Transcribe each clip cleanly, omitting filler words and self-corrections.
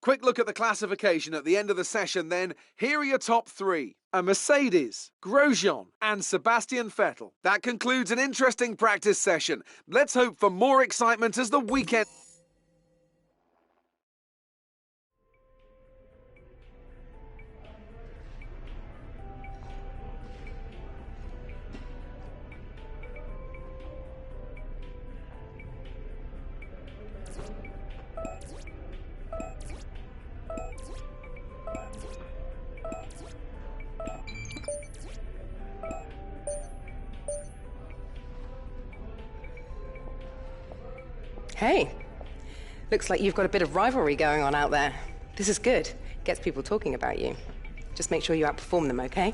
Quick look at the classification at the end of the session then. Here are your top three. A Mercedes, Grosjean and Sebastian Vettel. That concludes an interesting practice session. Let's hope for more excitement as the weekend... Hey, looks like you've got a bit of rivalry going on out there. This is good. Gets people talking about you. Just make sure you outperform them, okay?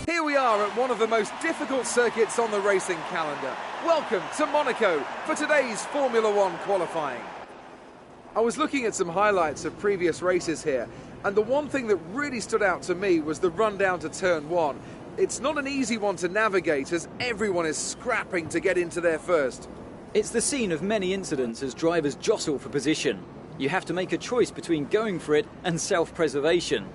Here we are at one of the most difficult circuits on the racing calendar. Welcome to Monaco for today's Formula One qualifying. I was looking at some highlights of previous races here, and the one thing that really stood out to me was the run down to turn one. It's not an easy one to navigate as everyone is scrapping to get into there first. It's the scene of many incidents as drivers jostle for position. You have to make a choice between going for it and self-preservation.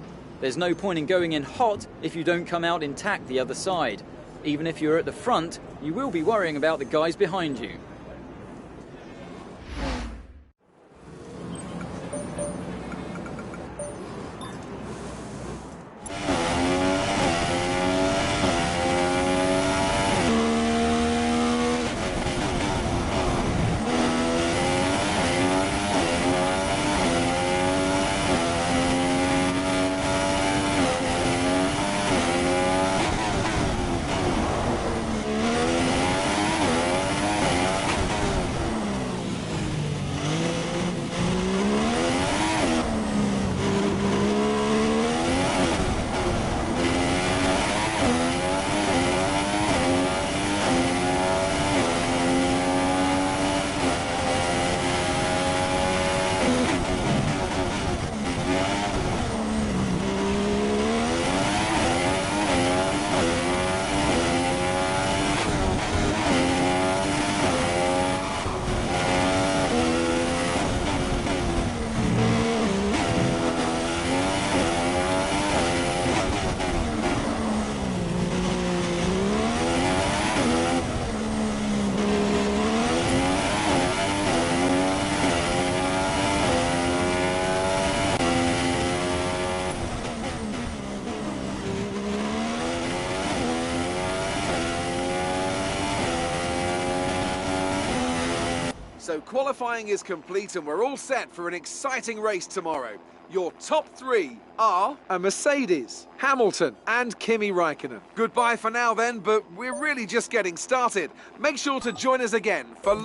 There's no point in going in hot if you don't come out intact the other side. Even if you're at the front, you will be worrying about the guys behind you. So qualifying is complete and we're all set for an exciting race tomorrow. Your top three are a Mercedes, Hamilton and Kimi Räikkönen. Goodbye for now then, but we're really just getting started. Make sure to join us again for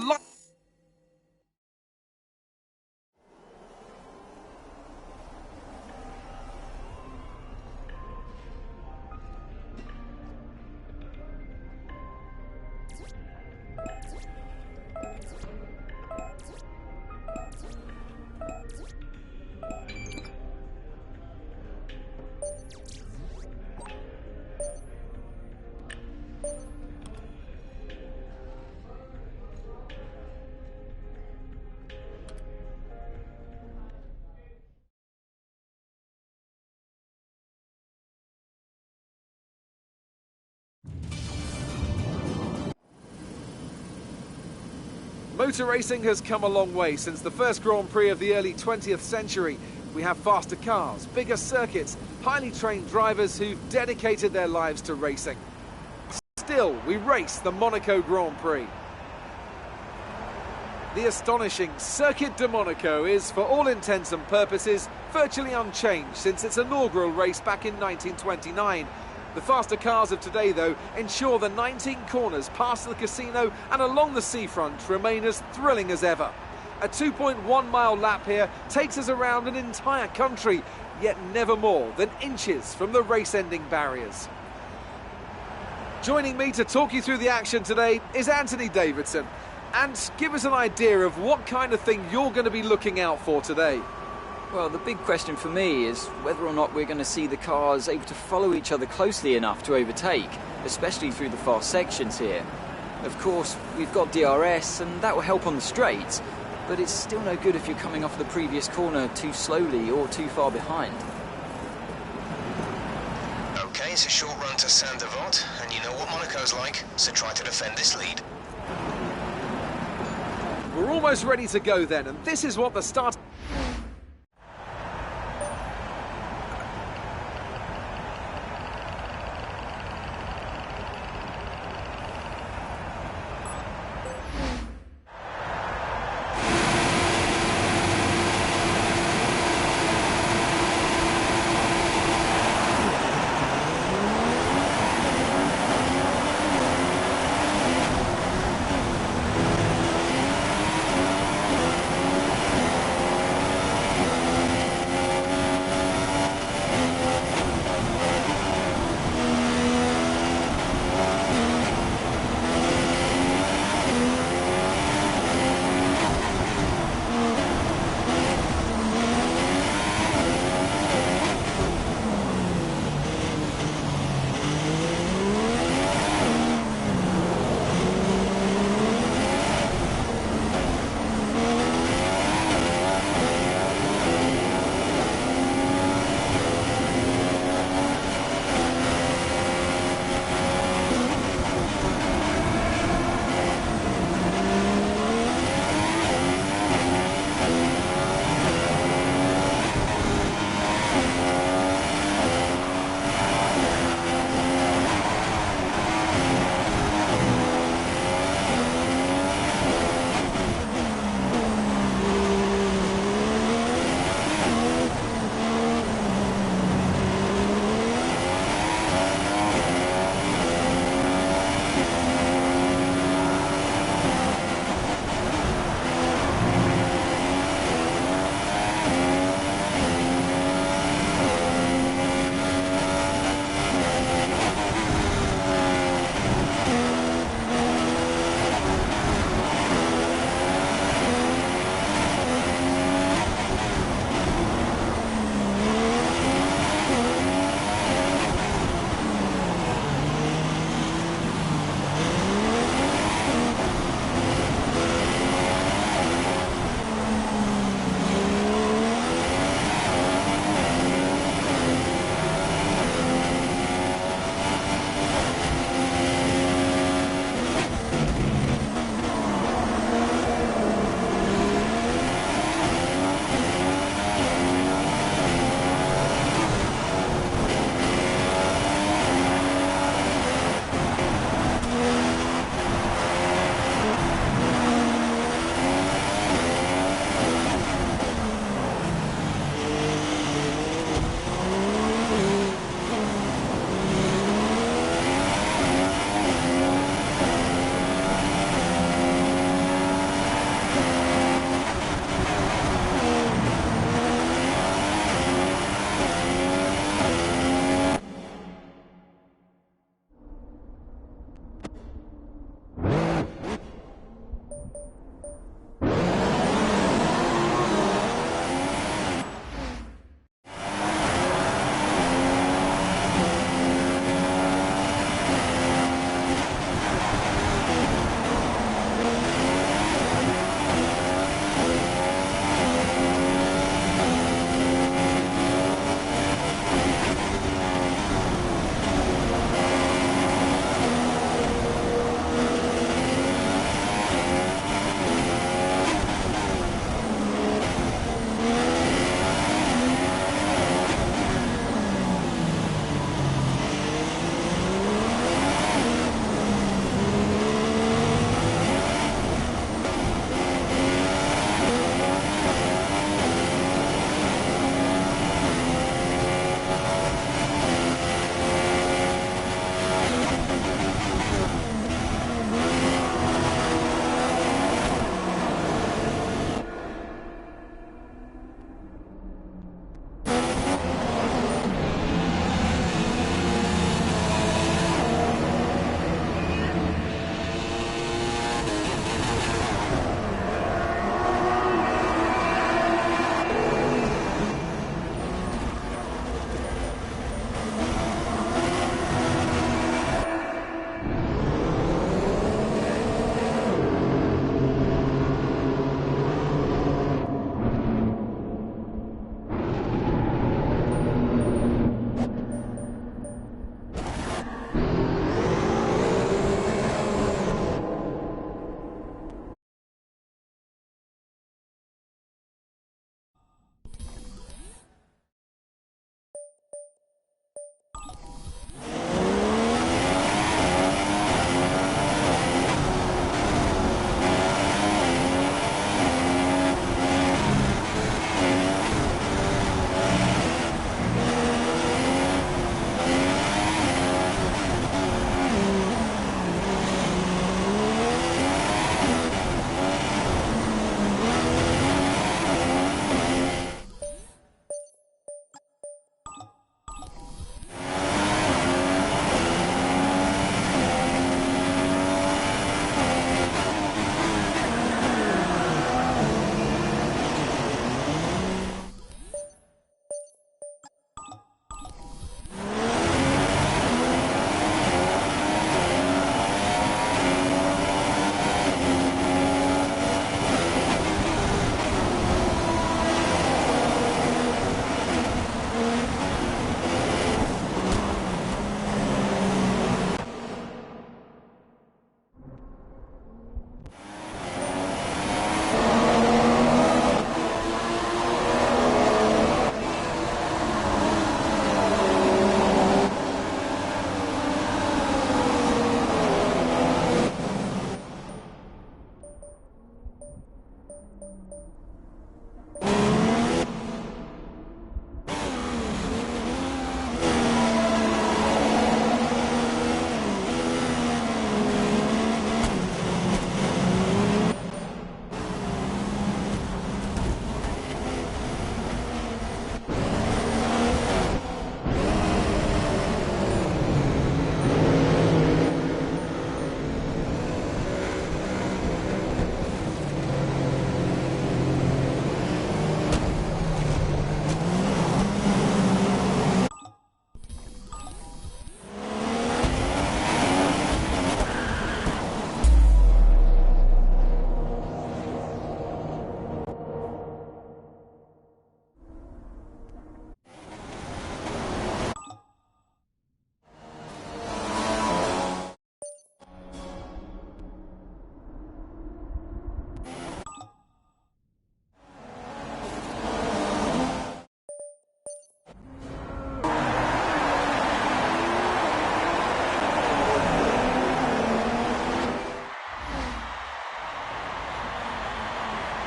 Motor racing has come a long way since the first Grand Prix of the early 20th century. We have faster cars, bigger circuits, highly trained drivers who've dedicated their lives to racing. Still, we race the Monaco Grand Prix. The astonishing Circuit de Monaco is, for all intents and purposes, virtually unchanged since its inaugural race back in 1929. The faster cars of today, though, ensure the 19 corners past the casino and along the seafront remain as thrilling as ever. A 2.1 mile lap here takes us around an entire country, yet never more than inches from the race-ending barriers. Joining me to talk you through the action today is Anthony Davidson, and give us an idea of what kind of thing you're going to be looking out for today. Well, the big question for me is whether or not we're going to see the cars able to follow each other closely enough to overtake, especially through the fast sections here. Of course, we've got DRS, and that will help on the straights, but it's still no good if you're coming off the previous corner too slowly or too far behind. Okay, it's a short run to Saint-Devote, and you know what Monaco's like, so try to defend this lead. We're almost ready to go then, and this is what the start...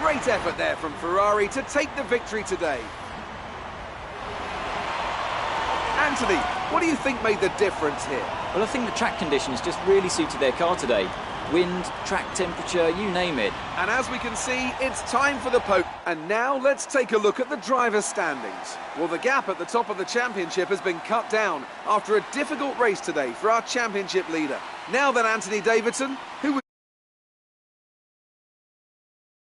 Great effort there from Ferrari to take the victory today. Anthony, what do you think made the difference here? Well, I think the track conditions just really suited their car today. Wind, track temperature, you name it. And as we can see, it's time for the podium. And now let's take a look at the driver's standings. Well, the gap at the top of the championship has been cut down after a difficult race today for our championship leader. Now then, Anthony Davidson, who would